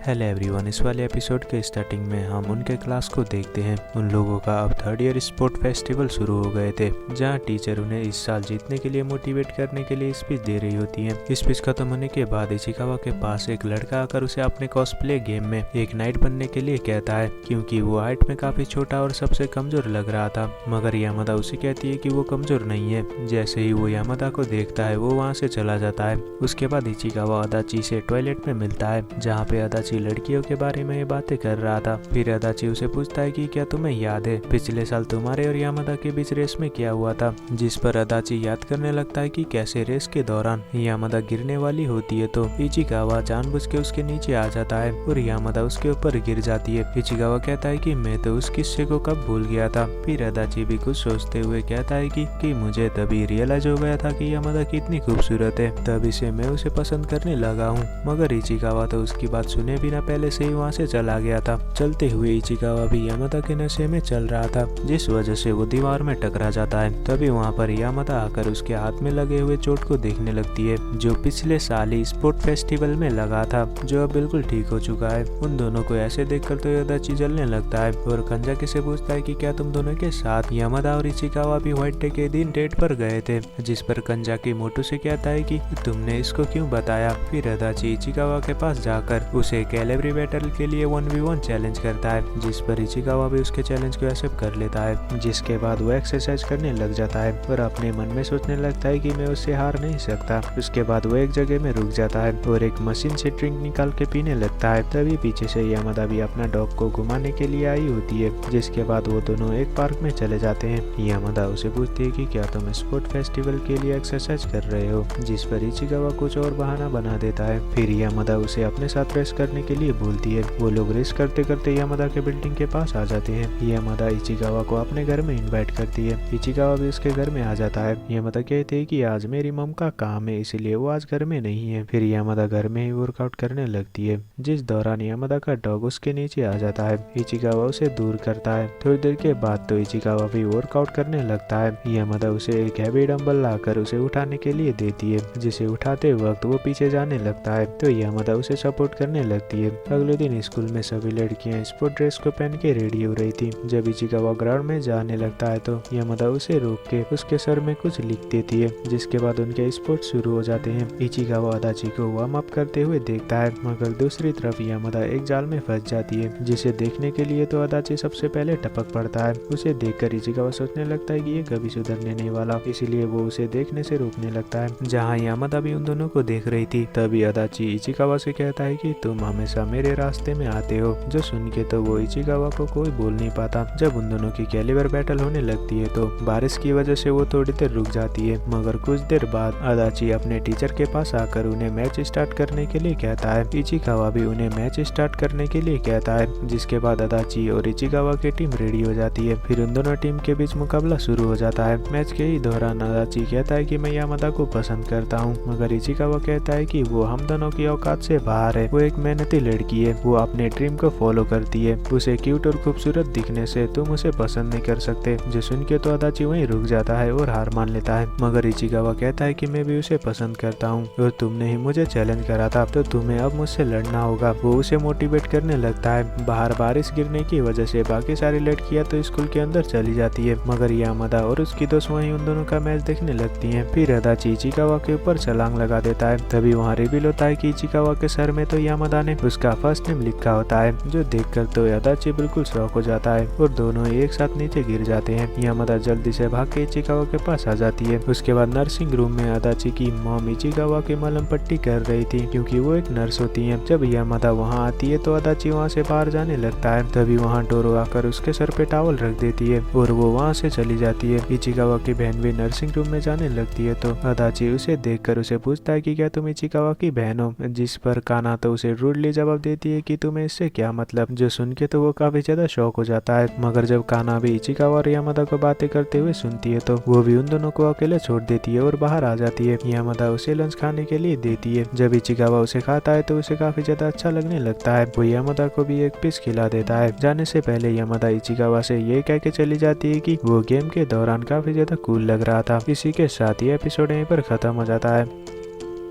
Hello everyone, इस वाले episode के स्टार्टिंग में हम उनके क्लास को देखते हैं। उन लोगों का अब थर्ड ईयर स्पोर्ट फेस्टिवल शुरू हो गए थे, जहां टीचर उन्हें इस साल जीतने के लिए मोटिवेट करने के लिए स्पीच दे रही होती है। स्पीच खत्म होने के बाद इचिकावा के पास एक लड़का आकर उसे अपने कॉस्प्ले गेम में एक नाइट बनने के लिए कहता है, क्योंकि वो हाइट में काफी छोटा और सबसे कमजोर लग रहा था। मगर यामादा उसे कहती है कि वो कमजोर नहीं है। जैसे ही वो यामादा को देखता है वो वहाँ से चला जाता है। उसके बाद इचिकावा अदाची से टॉयलेट में मिलता है, जहाँ पे अदाची लड़कियों के बारे में ये बातें कर रहा था। फिर अदाची उसे पूछता है कि क्या तुम्हें याद है पिछले साल तुम्हारे और यामादा के बीच रेस में क्या हुआ था, जिस पर अदाची याद करने लगता है कि कैसे रेस के दौरान यामादा गिरने वाली होती है तो इचिकावा जानबूझ के उसके नीचे आ जाता है और यामादा उसके ऊपर गिर जाती है। इचिकावा कहता है कि मैं तो उस किस्से को कब भूल गया था। फिर अदाची भी कुछ सोचते हुए कहता है कि मुझे तभी रियलाइज हो गया था कि यामादा कितनी खूबसूरत है, तभी से मैं उसे पसंद करने लगा हूँ। मगर इचिकावा तो उसकी बात सुने बिना पहले से ही वहाँ से चला गया था। चलते हुए इचिकावा भी यामादा के नशे में चल रहा था, जिस वजह से वो दीवार में टकरा जाता है। तभी वहाँ पर यामादा आकर उसके हाथ में लगे हुए चोट को देखने लगती है, जो पिछले साल ही स्पोर्ट फेस्टिवल में लगा था, जो अब बिल्कुल ठीक हो चुका है। उन दोनों को ऐसे देखकर तो अदाची जलने लगता है और कंजाकी से पूछता है कि क्या तुम दोनों के साथ यामादा और इचिकावा भी व्हाइट डे के दिन डेट पर गए थे, जिस पर कंजाकी मोटू से कहता है कि तुमने इसको क्यों बताया। फिर अदाची इचिकावा के पास जाकर उसे कैलिबरी बैटल के लिए 1v1 चैलेंज करता है, जिस पर इचिकावा भी उसके चैलेंज को एक्सेप्ट कर लेता है। जिसके बाद वो एक्सरसाइज करने लग जाता है और अपने मन में सोचने लगता है कि मैं उससे हार नहीं सकता। उसके बाद वो एक जगह में रुक जाता है और एक मशीन से ड्रिंक निकाल के पीने लगता है। तभी पीछे से यामादा भी अपना डॉग को घुमाने के लिए आई होती है। जिसके बाद वो दोनों एक पार्क में चले जाते हैं। यामादा उसे पूछती है कि क्या तुम स्पोर्ट फेस्टिवल के लिए एक्सरसाइज कर रहे हो, जिस पर इचिकावा कुछ और बहाना बना देता है। फिर यामादा उसे अपने साथ रेस करने के लिए बोलती है। वो लोग रेस करते करते यामादा के बिल्डिंग के पास आ जाते हैं। यामादा इचिकावा को अपने घर में इनवाइट करती है। इचिकावा भी उसके घर में आ जाता है। यामादा कहते हैं कि आज मेरी मम का काम है, इसलिए वो आज घर में नहीं है। फिर यामादा घर में ही वर्कआउट करने लगती है, जिस दौरान यामादा का डॉग उसके नीचे आ जाता है। इचिकावा उसे दूर करता है। थोड़ी देर के बाद तो इचिकावा भी वर्कआउट करने लगता है। यामादा उसे एक हैवी डंबल लाकर उसे उठाने के लिए देती है, जिसे उठाते वक्त वो पीछे जाने लगता है तो यामादा उसे सपोर्ट करने लगती है। अगले दिन स्कूल में सभी लड़कियां स्पोर्ट ड्रेस को पहन के रेडी हो रही थी। जब इचिकावा ग्राउंड में जाने लगता है तो यामादा उसे रोक के उसके सर में कुछ लिख देती है, जिसके बाद उनके स्पोर्ट शुरू हो जाते हैं। इचिकावा अदाची को वार्म अप करते हुए देखता है, मगर दूसरी तरफ यामादा एक जाल में फंस जाती है, जिसे देखने के लिए तो अदाची सबसे पहले टपक पड़ता है। उसे देखकर इचिकावा सोचने लगता है कि ये कभी सुधरने नहीं वाला, इसलिए वो उसे देखने से रोकने लगता है। जहाँ यामादा भी उन दोनों को देख रही थी, तभी अदाची इचिकावा से कहता है कि तुम हमेशा मेरे रास्ते में आते हो। जो सुन के तो वो इचिकावा को कोई बोल नहीं पाता। जब उन दोनों की कैलिबर बैटल होने लगती है तो बारिश की वजह से वो थोड़ी देर रुक जाती है, मगर कुछ देर बाद अदाची अपने टीचर के पास आकर उन्हें मैच स्टार्ट करने के लिए कहता है। इचिकावा भी उन्हें मैच स्टार्ट करने के लिए कहता है, जिसके बाद अदाची और इचिकावा की टीम रेडी हो जाती है। फिर उन दोनों टीम के बीच मुकाबला शुरू हो जाता है। मैच के ही दौरान अदाची कहता है कि मैं यामादा को पसंद करता हूँ, मगर इचिकावा कहता है कि वो हम दोनों की औकात से बाहर है। वो एक मेहनती लड़की है, वो अपने ड्रीम को फॉलो करती है। उसे क्यूट और खूबसूरत दिखने से तुम उसे पसंद नहीं कर सकते। जो सुन के तो अदाची वहीं रुक जाता है और हार मान लेता है, मगर इचिकावा कहता है कि मैं भी उसे पसंद करता हूँ और तुमने ही मुझे चैलेंज करा था, तो तुम्हें अब मुझसे लड़ना होगा। वो उसे मोटिवेट करने लगता है। बाहर बारिश गिरने की वजह से बाकी सारी लड़कियां तो स्कूल के अंदर चली जाती है, मगर यामादा और उसकी दोस्त वहीं उन दोनों का मैच देखने लगती है। फिर अदाची इचिकावा के ऊपर छलांग लगा देता है। तभी वहाँ रिवील होता है कि इचिकावा के सर में तो यामादा ने उसका फर्स्ट नेम लिखा होता है, जो देखकर तो अदाची बिल्कुल शॉक हो जाता है और दोनों एक साथ नीचे गिर जाते हैं। यामादा जल्दी से भाग के इचिकावा के पास आ जाती है। उसके बाद नर्सिंग रूम में अदाची की मॉम इचिकावा की मलहम पट्टी कर रही थी, क्योंकि वो एक नर्स होती है। जब यामादा वहाँ आती है तो अदाची वहाँ से बाहर जाने लगता है। तभी वहाँ डोरो आकर उसके सर पे टॉवल रख देती है और वो वहाँ से चली जाती है। इचिकावा की बहन भी नर्सिंग रूम में जाने लगती है तो अदाची उसे देखकर उसे पूछता है कि क्या तुम इचिकावा की बहन हो, जिस पर काना तो उसे रूडली जवाब देती है कि तुम्हें इससे क्या मतलब। जो सुन के तो वो काफी ज्यादा शॉक हो जाता है, मगर जब काना भी इचिकावा और यामादा को बातें करते हुए सुनती है तो वो भी उन दोनों को अकेले छोड़ देती है और बाहर आ जाती है। यामादा उसे लंच खाने के लिए देती है। जब इचिकावा उसे खाता है तो उसे काफी ज्यादा अच्छा लगने लगता है। वो यामादा को भी एक पीस खिला देता है। जाने से पहले यामादा इचिकावा से ये कह के चली जाती है कि वो गेम के दौरान काफी ज्यादा कूल लग रहा था। इसी के साथ ये एपिसोड यहीं पर खत्म हो जाता है।